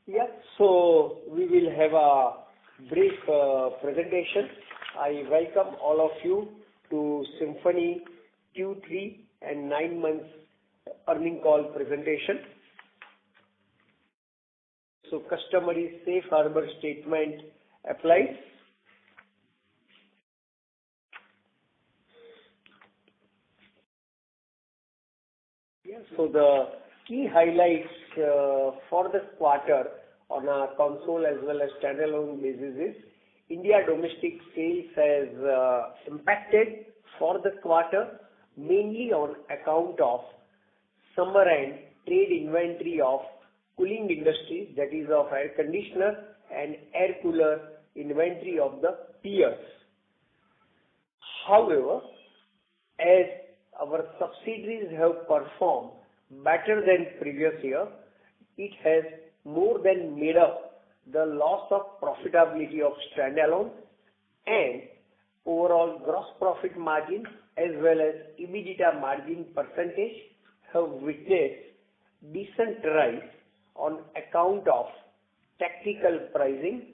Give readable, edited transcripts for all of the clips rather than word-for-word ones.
Yeah. So we will have a brief presentation. I welcome all of you to Symphony Q3 and 9 months earning call presentation. So customary safe harbor statement applies. Yeah. So the key highlights for the quarter on a console as well as standalone basis is India domestic sales has impacted for the quarter mainly on account of summer and trade inventory of cooling industry, that is of air conditioner and air cooler inventory of the peers. However, as our subsidiaries have performed better than previous year, it has more than made up the loss of profitability of standalone, and overall gross profit margin as well as EBITDA margin percentage have witnessed decent rise on account of tactical pricing,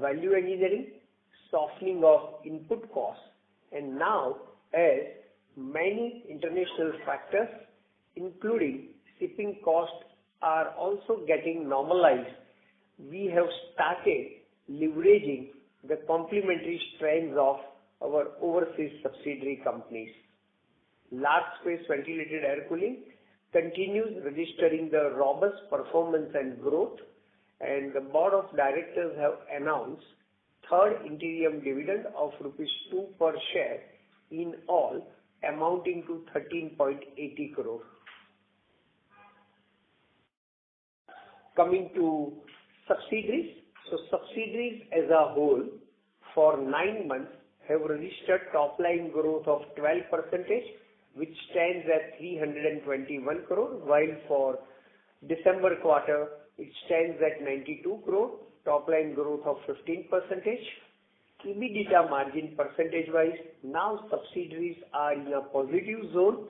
value engineering, softening of input costs, and now as many international factors including shipping costs are also getting normalized, we have started leveraging the complementary strengths of our overseas subsidiary companies. Large space ventilated air cooling continues registering the robust performance and growth, and the board of directors have announced third interim dividend of rupees 2 per share in all, amounting to 13.80 crore. Coming to subsidiaries, so subsidiaries as a whole for 9 months have registered top line growth of 12%, which stands at 321 crore, while for December quarter it stands at 92 crore, top line growth of 15%. EBITDA margin percentage wise, now subsidiaries are in a positive zone.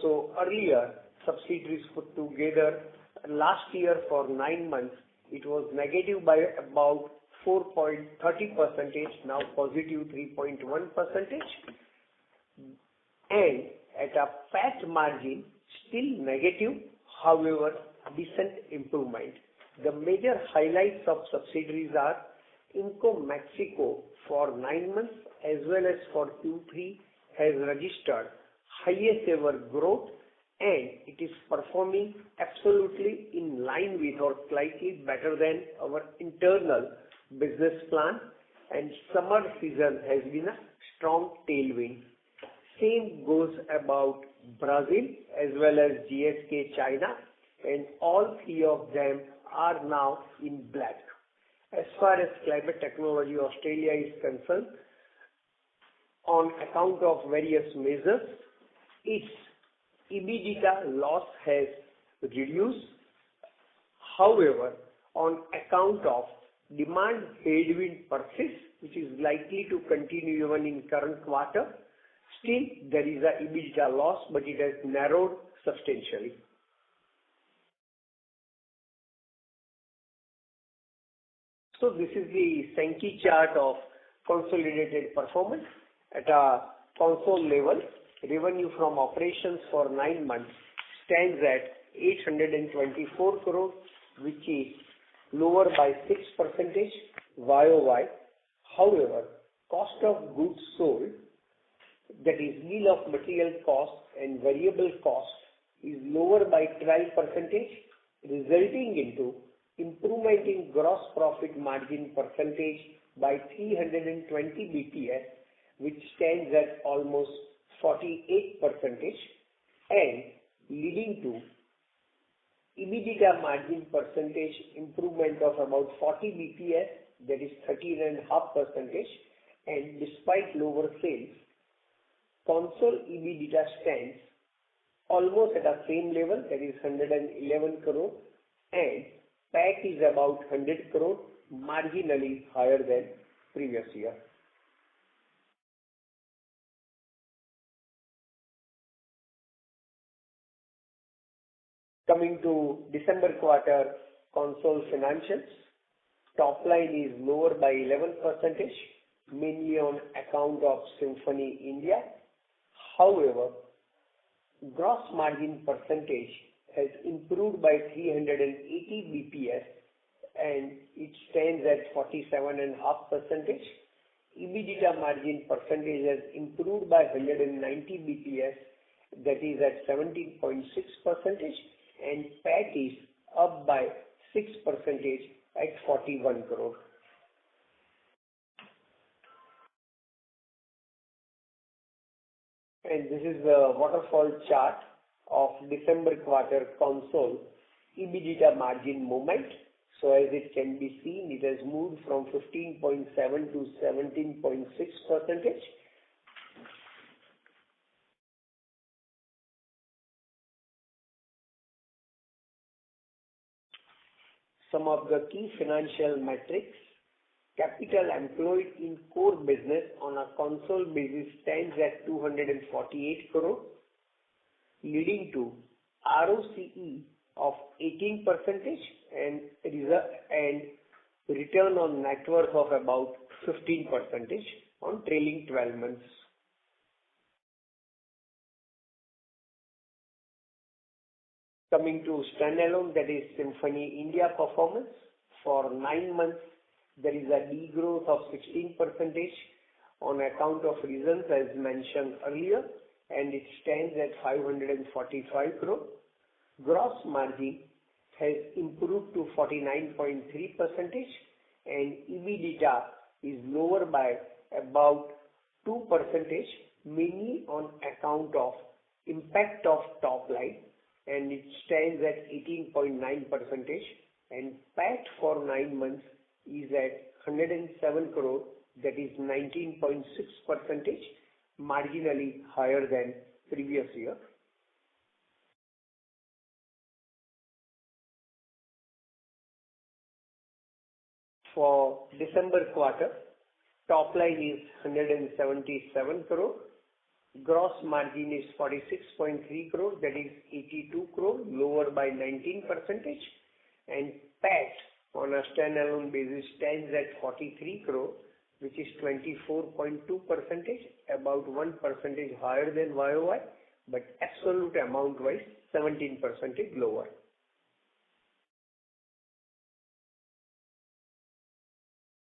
So earlier subsidiaries put together last year for 9 months it was negative by about 4.30%, now positive 3.1%, and at a PAT margin still negative, however decent improvement. The major highlights of subsidiaries are Inco Mexico for 9 months as well as for Q3 has registered highest ever growth, and it is performing absolutely in line with or slightly better than our internal business plan, and summer season has been a strong tailwind. Same goes about Brazil as well as GSK China, and all three of them are now in black. As far as Climate Technology Australia is concerned, on account of various measures, its EBITDA loss has reduced. However, on account of demand headwind persists, which is likely to continue even in current quarter, still there is a EBITDA loss, but it has narrowed substantially. So this is the Sankey chart of consolidated performance. At a console level, revenue from operations for 9 months stands at 824 crore, which is lower by 6% YOY. However, cost of goods sold, that is bill of material cost and variable cost, is lower by 12%, resulting into improvement in gross profit margin percentage by 320 BPS, which stands at almost 48%, and leading to EBITDA margin percentage improvement of about 40 BPS, that is 13.5%, and despite lower sales, console EBITDA stands almost at the same level, that is 111 crore, and PAT is about 100 crore, marginally higher than previous year. Coming to December quarter console financials. Top line is lower by 11%, mainly on account of Symphony India. However, gross margin percentage has improved by 380 bps and it stands at 47.5%. EBITDA margin percentage has improved by 190 bps, that is at 17.6%, and PAT is up by 6% at 41 crore. And this is the waterfall chart of December quarter console EBITDA margin movement. So as it can be seen, it has moved from 15.7 to 17.6%. Some of the key financial metrics. Capital employed in core business on a console basis stands at 248 crore, leading to ROCE of 18% and return on net worth of about 15% on trailing 12 months. Coming to standalone, that is Symphony India performance. For 9 months, there is a degrowth of 16% on account of reasons as mentioned earlier, and it stands at 545 crore. Gross margin has improved to 49.3% and EBITDA is lower by about 2%, mainly on account of impact of top line, and it stands at 18.9%, and PAT for 9 months is at 107 crore, that is 19.6%, marginally higher than previous year. For December quarter, top line is 177 crore. Gross margin is 46.3 crore, that is 82 crore, lower by 19%, and PAT on a standalone basis stands at 43 crore, which is 24.2%, about 1% higher than YOY, but absolute amount wise 17% lower.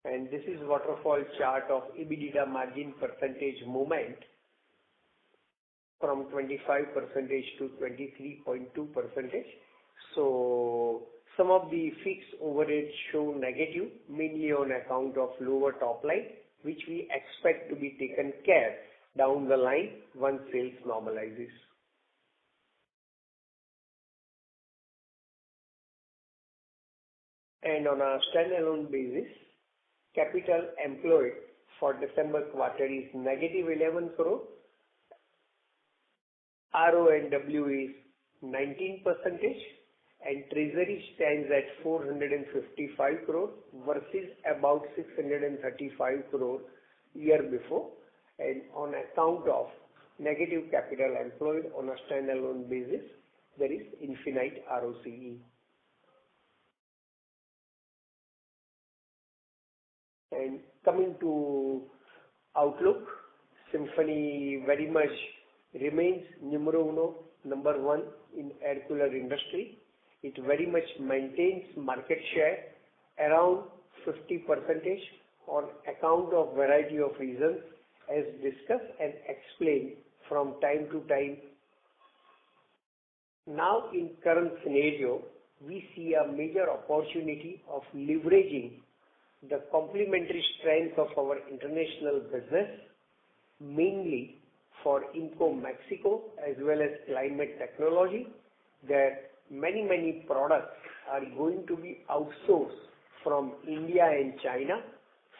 And this is waterfall chart of EBITDA margin percentage movement from 25% to 23.2%. So some of the fixed overheads show negative, mainly on account of lower top line, which we expect to be taken care down the line once sales normalizes. And on a standalone basis, capital employed for December quarter is negative 11 crore. RONW is 19%, and treasury stands at 455 crore versus about 635 crore year before, and on account of negative capital employed on a standalone basis, there is infinite ROCE. And coming to outlook, Symphony very much remains number one in air cooler industry. It very much maintains market share around 50% on account of variety of reasons as discussed and explained from time to time. Now in current scenario, we see a major opportunity of leveraging the complementary strengths of our international business, mainly for Inco Mexico as well as climate technology, that many products are going to be outsourced from India and China.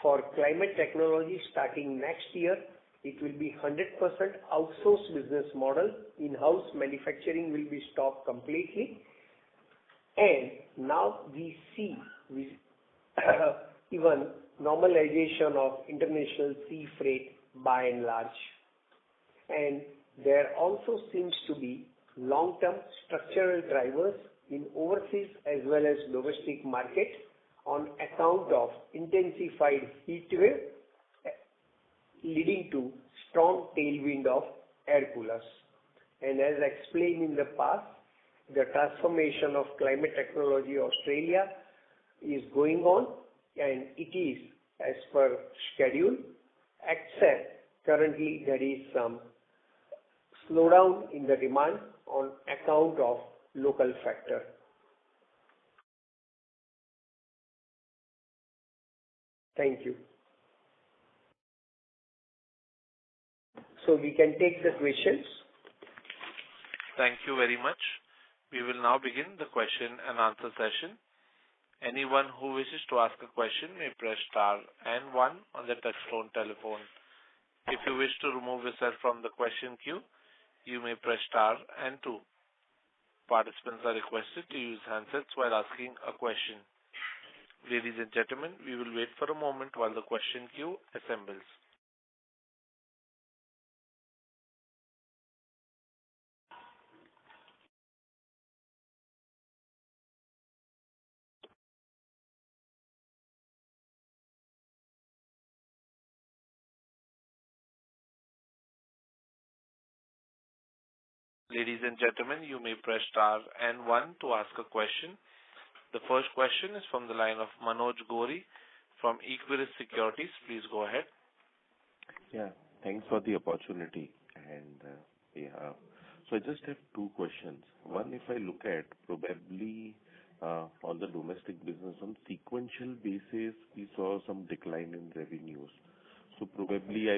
For climate technology starting next year, it will be 100% outsourced business model. In-house manufacturing will be stopped completely. And now we see even normalization of international sea freight by and large. And there also seems to be long-term structural drivers in overseas as well as domestic market on account of intensified heat wave, leading to strong tailwind of air coolers. And as explained in the past, the transformation of climate technology Australia is going on, and it is as per schedule, except currently there is some slowdown in the demand on account of local factor. Thank you. So we can take the questions. Thank you very much. We will now begin the question and answer session. Anyone who wishes to ask a question may press star and 1 on the touchtone telephone. If you wish to remove yourself from the question queue, you may press star and 2. Participants are requested to use handsets while asking a question. Ladies and gentlemen, we will wait for a moment while the question queue assembles. Ladies and gentlemen, you may press star and 1 to ask a question. The first question is from the line of Manoj Gori from Equirus Securities. Please go ahead. Yeah, thanks for the opportunity. So I just have two questions. One, if I look at probably on the domestic business on sequential basis, we saw some decline in revenues. So probably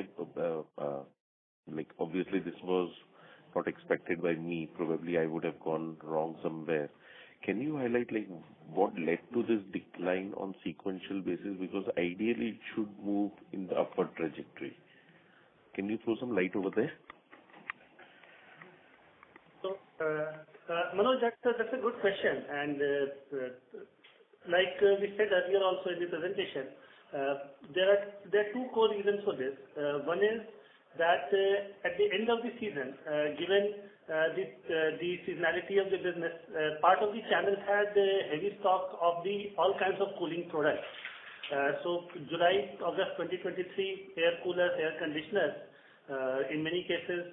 obviously this was not expected by me. Probably I would have gone wrong somewhere. Can you highlight what led to this decline on sequential basis? Because ideally it should move in the upward trajectory. Can you throw some light over there? So, Manoj, that's a good question. And like we said earlier also in the presentation, there are two core reasons for this. One is that at the end of the season, given the seasonality of the business, part of the channel had heavy stock of all kinds of cooling products. So July, August 2023, air coolers, air conditioners, in many cases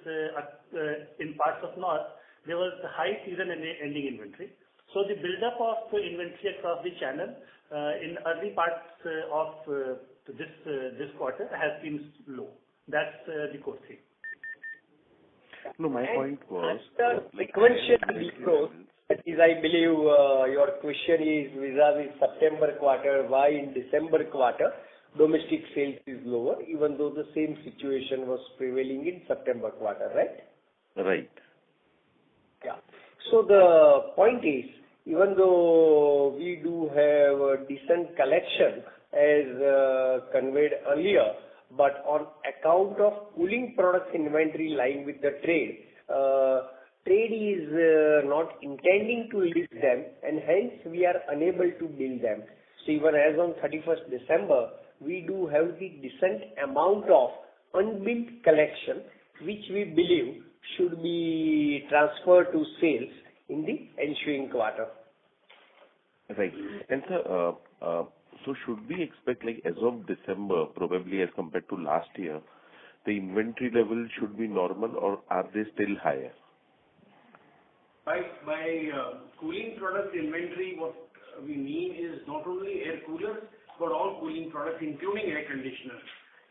in parts of North, there was high season ending inventory. So the build-up of inventory across the channel in early parts of this quarter has been low. That's the core thing. No, my point was sequential growth. That is, I believe your question is vis-a-vis September quarter. Why in December quarter domestic sales is lower, even though the same situation was prevailing in September quarter, right? Right. Yeah. So the point is, even though we do have a decent collection as conveyed earlier, but on account of cooling products inventory lying with the trade, trade is not intending to list them, and hence we are unable to bill them. So even as on 31st December, we do have the decent amount of unbilled collection, which we believe should be transferred to sales in the ensuing quarter. Right. And sir, so should we expect as of December, probably as compared to last year, the inventory level should be normal, or are they still higher? By cooling product inventory, what we mean is not only air coolers, but all cooling products, including air conditioners,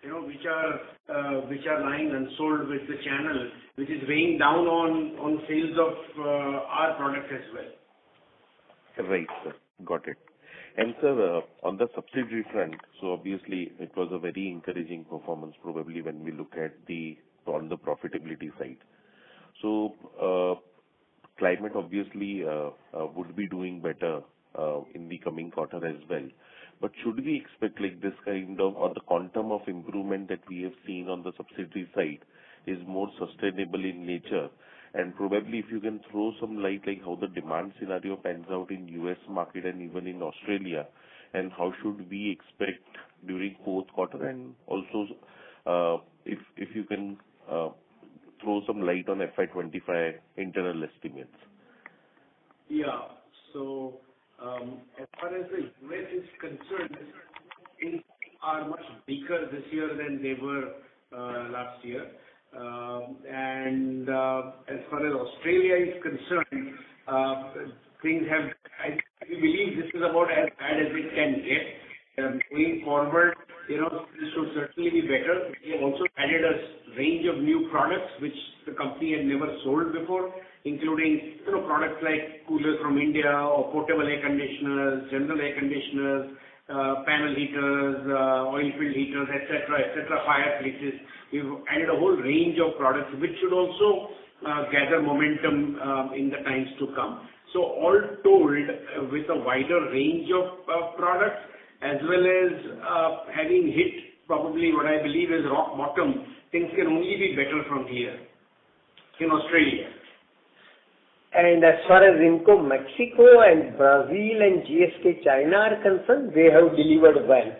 which are lying unsold with the channel, which is weighing down on sales of our products as well. Right, sir. Got it. And sir, on the subsidiary front, so obviously it was a very encouraging performance probably when we look at on the profitability side. So climate obviously would be doing better in the coming quarter as well. But should we expect this kind of, or the quantum of improvement that we have seen on the subsidiary side is more sustainable in nature? And probably if you can throw some light how the demand scenario pans out in US market and even in Australia, and how should we expect during fourth quarter, and also if you can throw some light on FY25 internal estimates. Yeah. So, as far as the US is concerned, things are much weaker this year than they were last year. And as far as Australia is concerned, things have, I believe this is about as bad as it can get. Going forward, this should certainly be better. We have also added a range of new products which the company had never sold before, including products like coolers from India or portable air conditioners, general air conditioners, panel heaters, oil-filled heaters, etc., fireplaces. We've added a whole range of products which should also gather momentum in the times to come. So all told, with a wider range of products, as well as having hit probably what I believe is rock bottom, things can only be better from here in Australia. And as far as Inco Mexico and Brazil and GSK China are concerned, they have delivered well.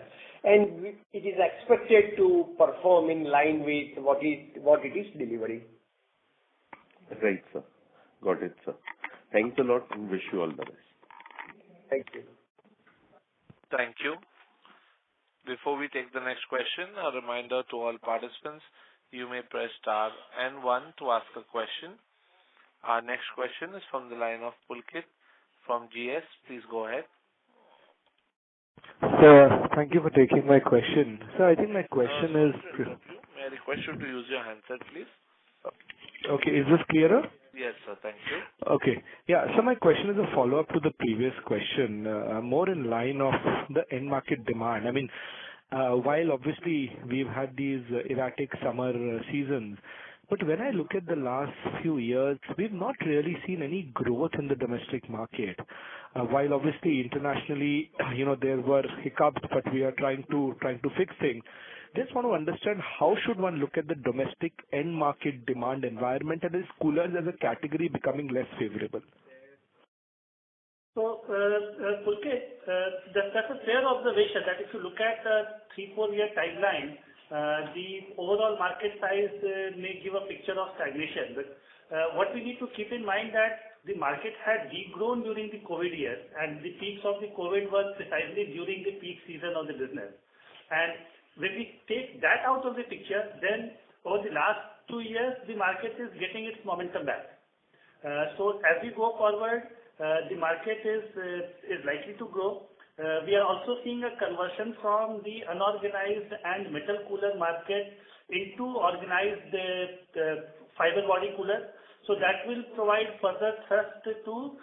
And it is expected to perform in line with what it is delivering. Right, sir. Got it, sir. Thanks a lot and wish you all the best. Thank you. Thank you. Before we take the next question, a reminder to all participants, you may press star and 1 to ask a question. Our next question is from the line of Pulkit from GS. Please go ahead. Sir, thank you for taking my question. Sir, I think my question is... May I request you to use your handset, please? Okay, is this clearer? Yes, sir. Thank you. Okay. Yeah, so my question is a follow-up to the previous question, more in line of the end market demand. I mean, while obviously we've had these erratic summer seasons, but when I look at the last few years, we've not really seen any growth in the domestic market. While obviously internationally, there were hiccups, but we are trying to fix things. Just want to understand how should one look at the domestic end market demand environment, and is coolers as a category becoming less favorable? So, Pulkit, that's a fair observation that if you look at a 3-4 year timeline, the overall market size may give a picture of stagnation. But what we need to keep in mind that the market had degrown during the COVID years, and the peaks of the COVID was precisely during the peak season of the business. And when we take that out of the picture, then over the last 2 years, the market is getting its momentum back. So as we go forward, the market is likely to grow. We are also seeing a conversion from the unorganized and metal cooler market into organized fiber body cooler. So that will provide further thrust to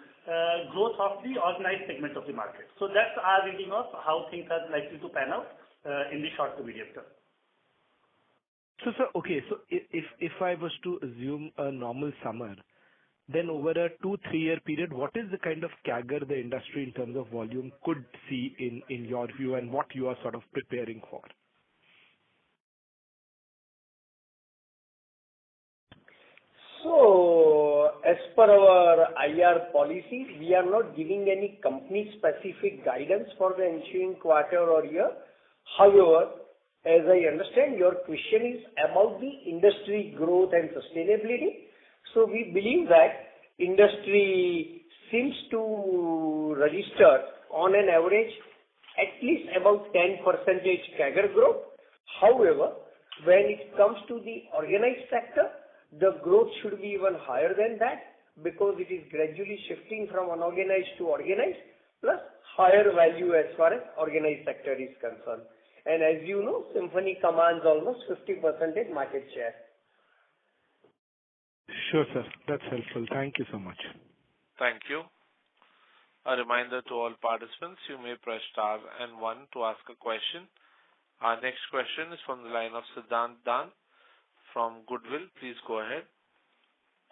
growth of the organized segment of the market. So that's our reading of how things are likely to pan out in the short to medium term. So, sir, okay, so if I was to assume a normal summer, then over a 2-3 year period, what is the kind of CAGR the industry in terms of volume could see in your view, and what you are sort of preparing for? So, as per our IR policy, we are not giving any company-specific guidance for the ensuing quarter or year. However, as I understand, your question is about the industry growth and sustainability. So we believe that industry seems to register on an average at least about 10% CAGR growth. However, when it comes to the organized sector, the growth should be even higher than that because it is gradually shifting from unorganized to organized, plus higher value as far as organized sector is concerned. And as you know, Symphony commands almost 50% market share. Sure, sir. That's helpful. Thank you so much. Thank you. A reminder to all participants, you may press star and 1 to ask a question. Our next question is from the line of Siddhant Dan from Goodwill. Please go ahead.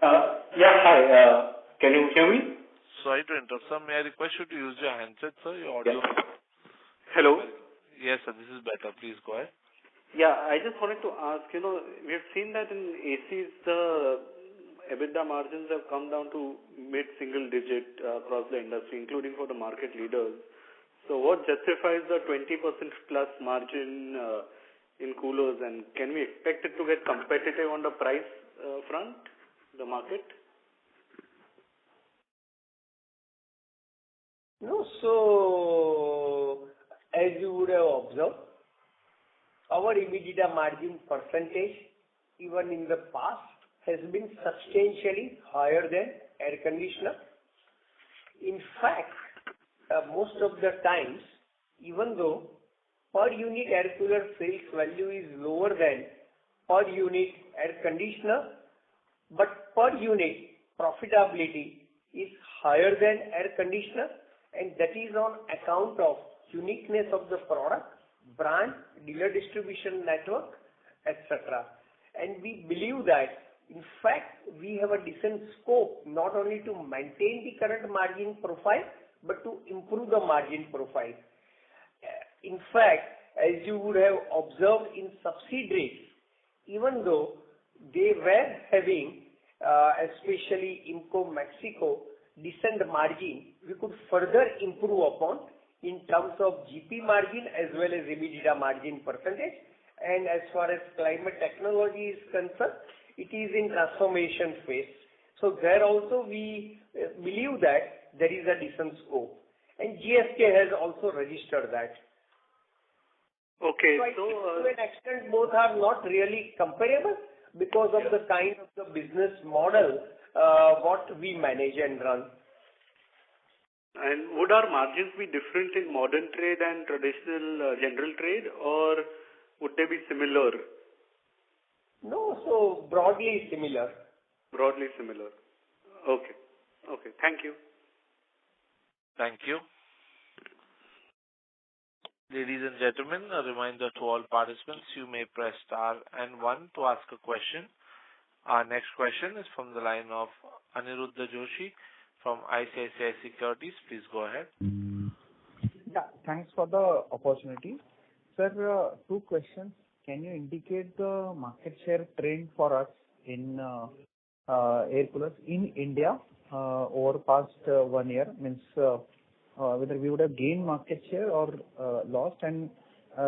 Yeah, hi. Can you hear me? Sorry to interrupt, sir. May I request you to use your handset, sir? Your audio. Yeah. Hello? Yes, sir. This is better. Please go ahead. Yeah, I just wanted to ask, we have seen that in ACs, the EBITDA margins have come down to mid-single digit across the industry, including for the market leaders. So what justifies the 20% plus margin in coolers, and can we expect it to get competitive on the price front, the market? No, so as you would have observed, our EBITDA margin percentage, even in the past, has been substantially higher than air conditioner. In fact, most of the times, even though per unit air cooler sales value is lower than per unit air conditioner, but per unit profitability is higher than air conditioner, and that is on account of uniqueness of the product, brand, dealer distribution network, etc. And we believe that, in fact, we have a decent scope not only to maintain the current margin profile, but to improve the margin profile. In fact, as you would have observed in subsidiaries, even though they were having, especially IMCO Mexico, decent margin, we could further improve upon in terms of GP margin as well as EBITDA margin percentage. And as far as climate technology is concerned, it is in transformation phase. So there also we believe that there is a decent scope. And GSK has also registered that. Okay, so to an extent, both are not really comparable because of the kind of the business model what we manage and run. And would our margins be different in modern trade and traditional general trade, or would they be similar? No, so broadly similar. Broadly similar. Okay. Okay. Thank you. Thank you. Ladies and gentlemen, a reminder to all participants, you may press star and 1 to ask a question. Our next question is from the line of Aniruddha Joshi from ICICI Securities. Please go ahead. Yeah, thanks for the opportunity. Sir, two questions. Can you indicate the market share trend for us in air coolers in India over past 1 year? Means whether we would have gained market share or lost, and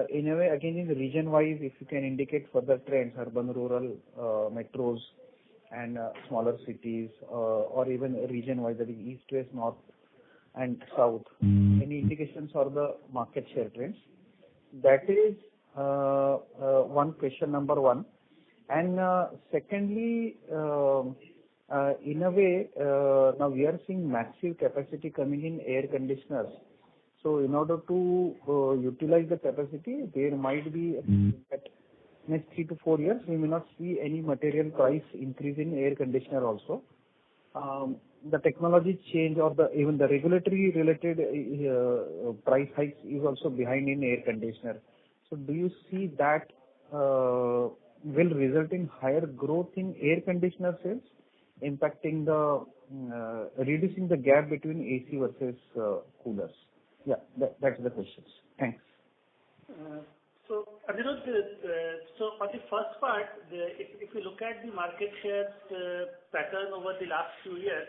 in a way, again, in the region-wise, if you can indicate further trends, urban, rural, metros, and smaller cities, or even region-wise, that is east, west, north, and south. Any indications for the market share trends? That is one question, number one. And secondly, in a way, now we are seeing massive capacity coming in air conditioners. So in order to utilize the capacity, there might be at next 3 to 4 years, we may not see any material price increase in air conditioner also. The technology change or even the regulatory related price hikes is also behind in air conditioner. So do you see that will result in higher growth in air conditioner sales, impacting the reducing the gap between AC versus coolers? Yeah, that's the questions. Thanks. So, Anirudh, so on the first part, if you look at the market share pattern over the last few years,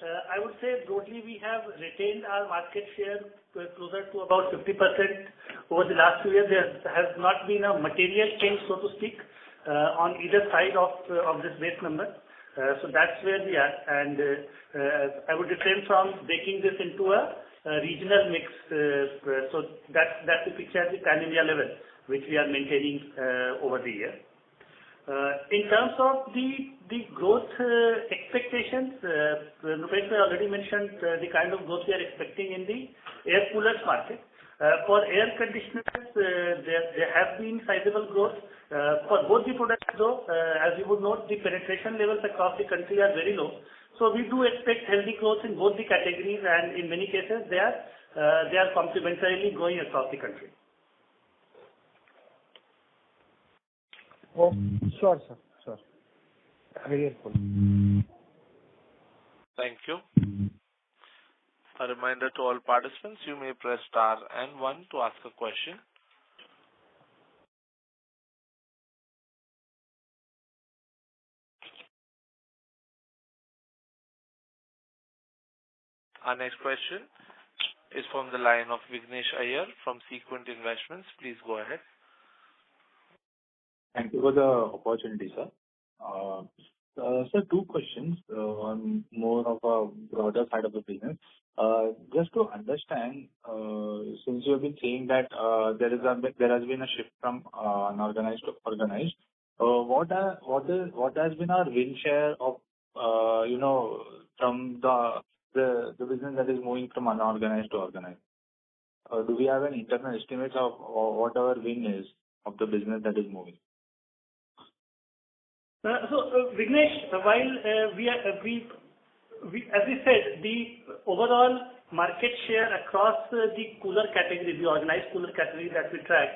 I would say broadly we have retained our market share closer to about 50% over the last few years. There has not been a material change, so to speak, on either side of this base number. So that's where we are, and I would refrain from breaking this into a regional mix. So that's the picture at the pan-India level, which we are maintaining over the year. In terms of the growth expectations, Rupesh already mentioned the kind of growth we are expecting in the air coolers market. For air conditioners, there have been sizable growth. For both the products though, as you would note, the penetration levels across the country are very low. So we do expect healthy growth in both the categories, and in many cases they are complementarily growing across the country. Oh, sure, sir. Sure. Very helpful. Thank you. A reminder to all participants, you may press star and 1 to ask a question. Our next question is from the line of Vignesh Iyer from Sequent Investments. Please go ahead. Thank you for the opportunity, sir. Sir, two questions on more of a broader side of the business. Just to understand, since you have been saying that there has been a shift from unorganized to organized, what has been our win share of, from the business that is moving from unorganized to organized? Do we have an internal estimate of what our win is of the business that is moving? Vignesh, while as we said, the overall market share across the cooler category, the organized cooler category that we track,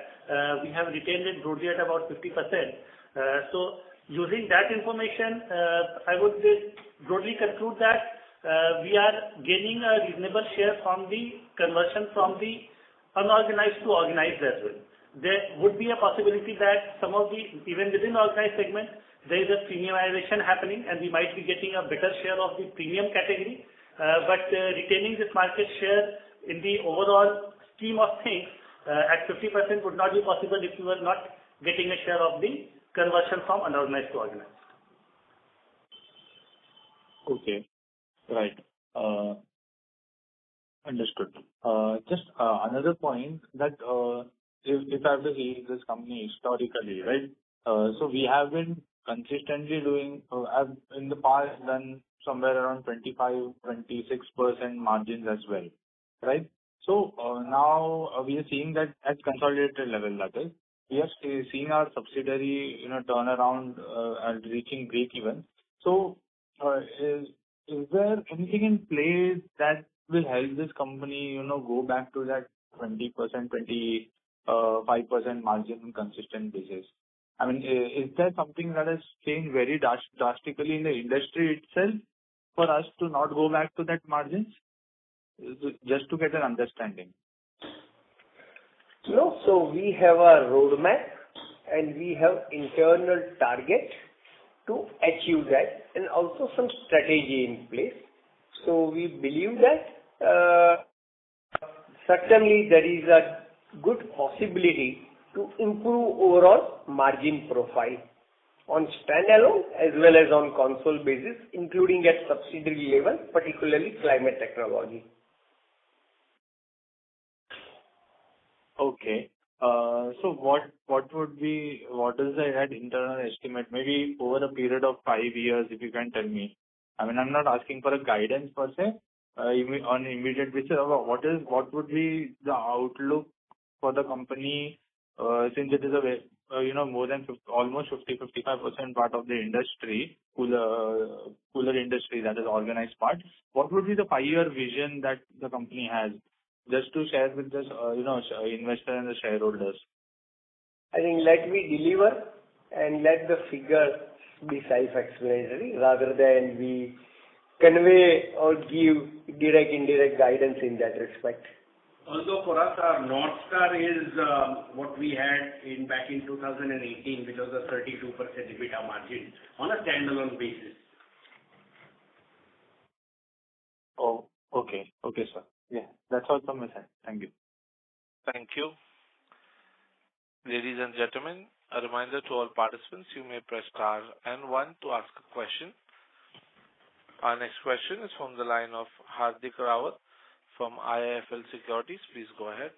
we have retained it broadly at about 50%. So using that information, I would broadly conclude that we are gaining a reasonable share from the conversion from the unorganized to organized as well. There would be a possibility that some of the, even within organized segment, there is a premiumization happening and we might be getting a better share of the premium category. But retaining this market share in the overall scheme of things at 50% would not be possible if we were not getting a share of the conversion from unorganized to organized. Okay. Right. Understood. Just another point that if I have to see this company historically, right? So we have been consistently doing, in the past, done somewhere around 25-26% margins as well, right? So now we are seeing that at consolidated level, that is, we are seeing our subsidiary, turn around and reaching break even. So is there anything in place that will help this company, go back to that 20%, 25% margin on consistent basis? I mean, is there something that has changed very drastically in the industry itself for us to not go back to that margins? Just to get an understanding. No, so we have a roadmap and we have internal target to achieve that and also some strategy in place. So we believe that certainly there is a good possibility to improve overall margin profile on standalone as well as on console basis, including at subsidiary level, particularly climate technology. Okay. So what is the internal estimate? Maybe over a period of 5 years, if you can tell me. I mean, I'm not asking for a guidance per se, on immediate basis. What would be the outlook for the company, since it is more than almost 50-55% part of the industry, cooler industry, that is organized part. What would be the 5-year vision that the company has? Just to share with this, investor and the shareholders. I think let me deliver and let the figure be self-explanatory rather than we convey or give direct, indirect guidance in that respect. Although for us, our North Star is what we had back in 2018, which was a 32% EBITDA margin on a standalone basis. Oh, okay. Okay, sir. Yeah, that's all from my side. Thank you. Thank you. Ladies and gentlemen, a reminder to all participants, you may press star and 1 to ask a question. Our next question is from the line of Hardik Rawat from IIFL Securities. Please go ahead.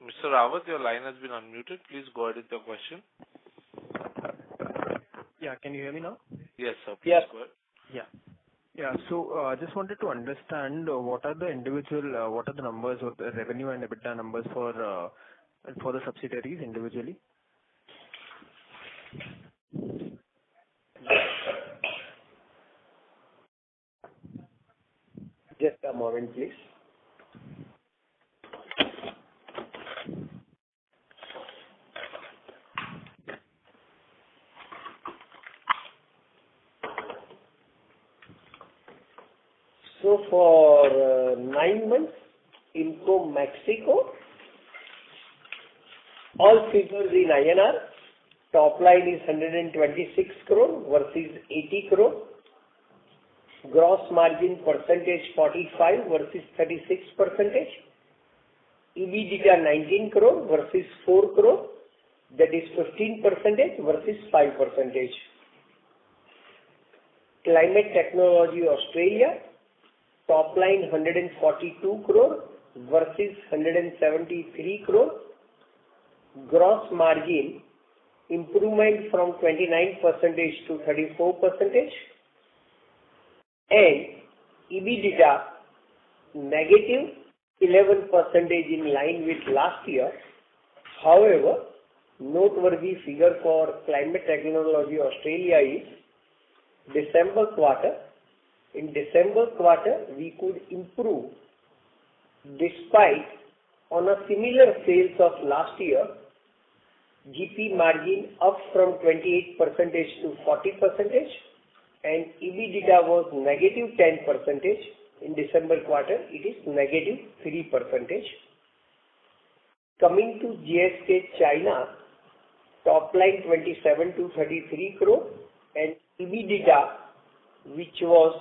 Mr. Rawat, your line has been unmuted. Please go ahead with your question. Yeah, can you hear me now? Yes, sir. Please go ahead. Yeah. So just wanted to understand what are the numbers of the revenue and EBITDA numbers for the subsidiaries individually? Just a moment, please. So for 9 months, Inco Mexico, all figures in INR, top line is 126 crore versus 80 crore. Gross margin percentage 45 versus 36%. EBITDA 19 crore versus 4 crore. that is 15% versus 5%. Climate Technology Australia, top line 142 crore versus 173 crore. Gross margin improvement from 29% to 34%. And EBITDA negative 11% in line with last year. However, noteworthy figure for Climate Technology Australia is December quarter. In December quarter, we could improve despite on a similar sales of last year, GP margin up from 28% to 40%, and EBITDA was negative 10%. In December quarter, it is negative 3%. Coming to GSK China, top line 27 to 33 crore, and EBITDA, which was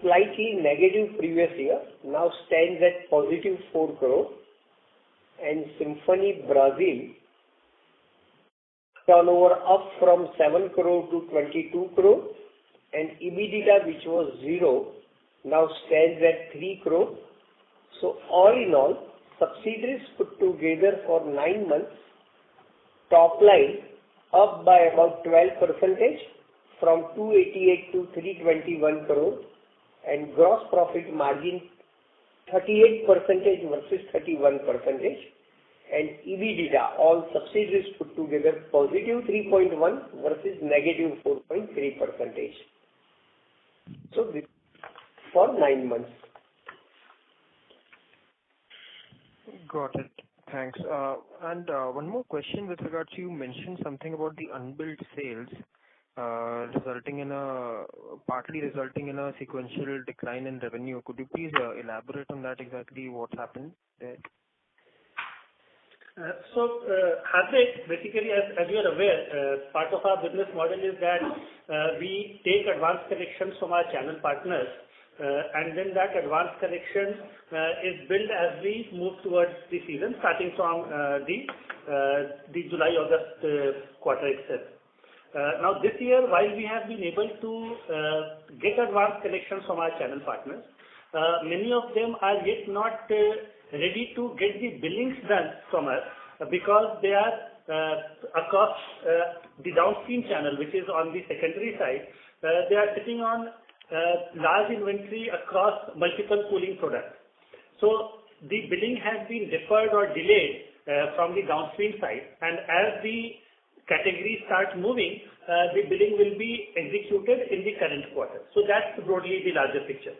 slightly negative previous year, now stands at positive 4 crore. And Symphony Brazil, turnover up from 7 crore to 22 crore, and EBITDA, which was 0, now stands at 3 crore. So all in all, subsidiaries put together for 9 months, top line up by about 12% from 288 to 321 crore, and gross profit margin 38% versus 31%, and EBITDA, all subsidiaries put together positive 3.1 versus negative 4.3%. So this for 9 months. Got it. Thanks. And one more question with regard to, you mentioned something about the unbilled sales partly resulting in a sequential decline in revenue. Could you please elaborate on that, exactly what happened there? Hardik, basically, as you are aware, part of our business model is that we take advance collections from our channel partners, and then that advance collection is billed as we move towards the season, starting from the July-August quarter itself. Now, this year, while we have been able to get advance collections from our channel partners, many of them are yet not ready to get the billings done from us because they are across the downstream channel, which is on the secondary side. They are sitting on large inventory across multiple cooling products. So the billing has been deferred or delayed from the downstream side, and as the categories start moving, the billing will be executed in the current quarter. So that's broadly the larger picture.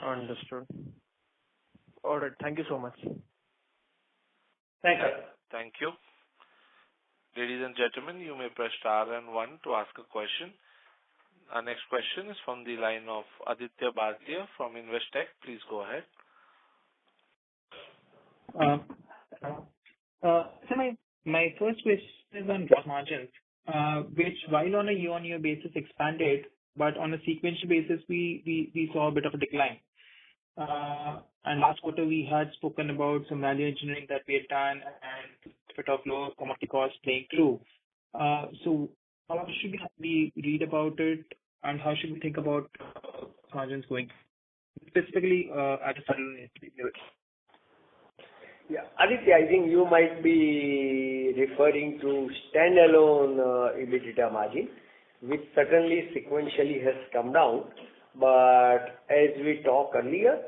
Understood. All right. Thank you so much. Thank you. Thank you. Ladies and gentlemen, you may press star and 1 to ask a question. Our next question is from the line of Aditya Bhartia from Investec. Please go ahead. So my first question is on gross margins, which while on a year-on-year basis expanded, but on a sequential basis, we saw a bit of a decline. And last quarter, we had spoken about some value engineering that we had done and a bit of lower commodity costs playing through. So how should we read about it, and how should we think about margins going, specifically at a standalone level? Yeah, Aditya, I think you might be referring to standalone EBITDA margin, which certainly sequentially has come down. But as we talked earlier,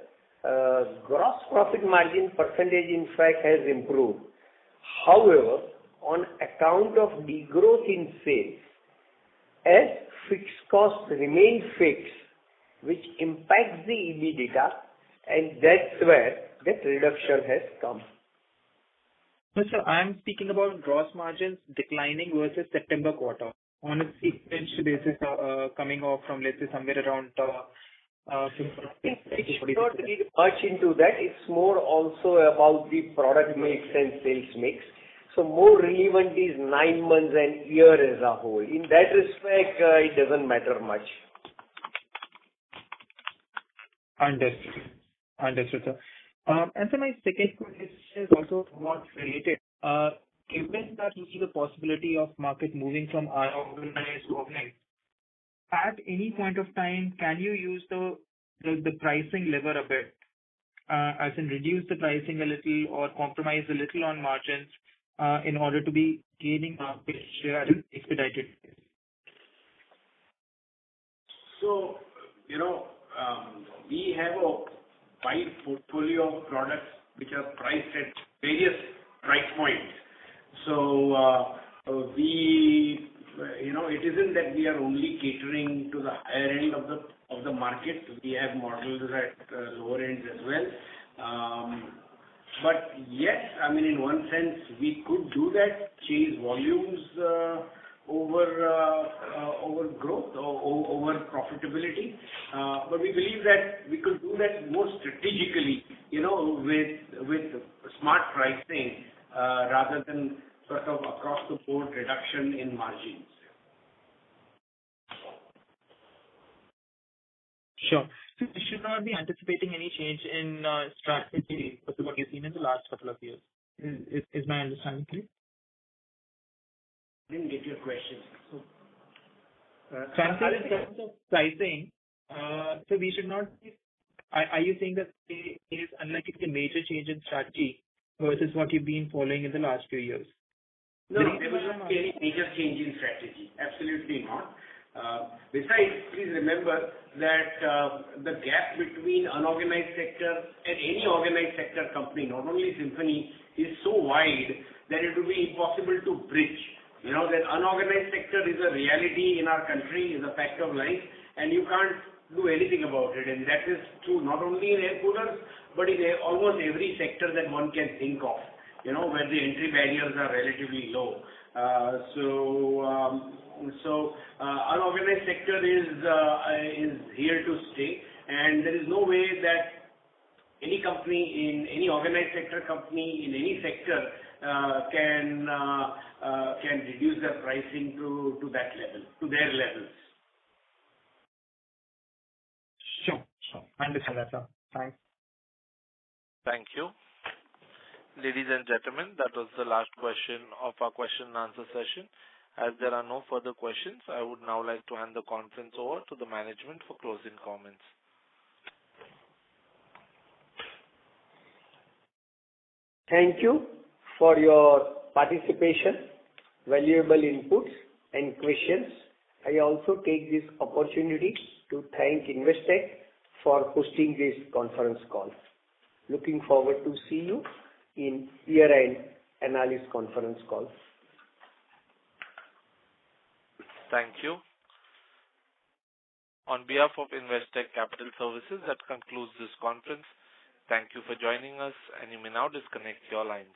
gross profit margin percentage in fact has improved. However, on account of degrowth in sales, as fixed costs remain fixed, which impacts the EBITDA, and that's where that reduction has come. No, sir, I'm speaking about gross margins declining versus September quarter on a sequential basis, coming off from, let's say, somewhere around. It should not read much into that. It's more also about the product mix and sales mix. So more relevant is 9 months and year as a whole. In that respect, it doesn't matter much. Understood, sir. And so my second question is also somewhat related. Given that you see the possibility of market moving from unorganized to organized, at any point of time, can you use the pricing lever a bit, as in reduce the pricing a little or compromise a little on margins, in order to be gaining market share at an expedited pace? So, we have a wide portfolio of products which are priced at various price points. So, it isn't that we are only catering to the higher end of the market. We have models at lower ends as well. But yes, I mean, in one sense, we could do that, chase volumes over growth or over profitability. But we believe that we could do that more strategically, with smart pricing, rather than sort of across the board reduction in margins. Sure. So you should not be anticipating any change in strategy versus what you've seen in the last couple of years. Is my understanding clear? Didn't get your question. So I'm saying in terms of pricing, so we should not be... Are you saying that it is unlikely to be a major change in strategy versus what you've been following in the last few years? No, there will not be any major change in strategy. Absolutely not. Besides, please remember that the gap between unorganized sector and any organized sector company, not only Symphony, is so wide that it would be impossible to bridge. That unorganized sector is a reality in our country, is a fact of life, and you can't do anything about it. And that is true not only in air coolers, but in almost every sector that one can think of, where the entry barriers are relatively low. So unorganized sector is here to stay, and there is no way that any company any organized sector company in any sector can reduce their pricing to that level, to their levels. Sure. I understand that, sir. Thanks. Thank you. Ladies and gentlemen, that was the last question of our question and answer session. As there are no further questions, I would now like to hand the conference over to the management for closing comments. Thank you for your participation, valuable inputs and questions. I also take this opportunity to thank Investec for hosting this conference call. Looking forward to see you in year-end analyst conference call. Thank you. On behalf of Investec Capital Services, that concludes this conference. Thank you for joining us, and you may now disconnect your lines.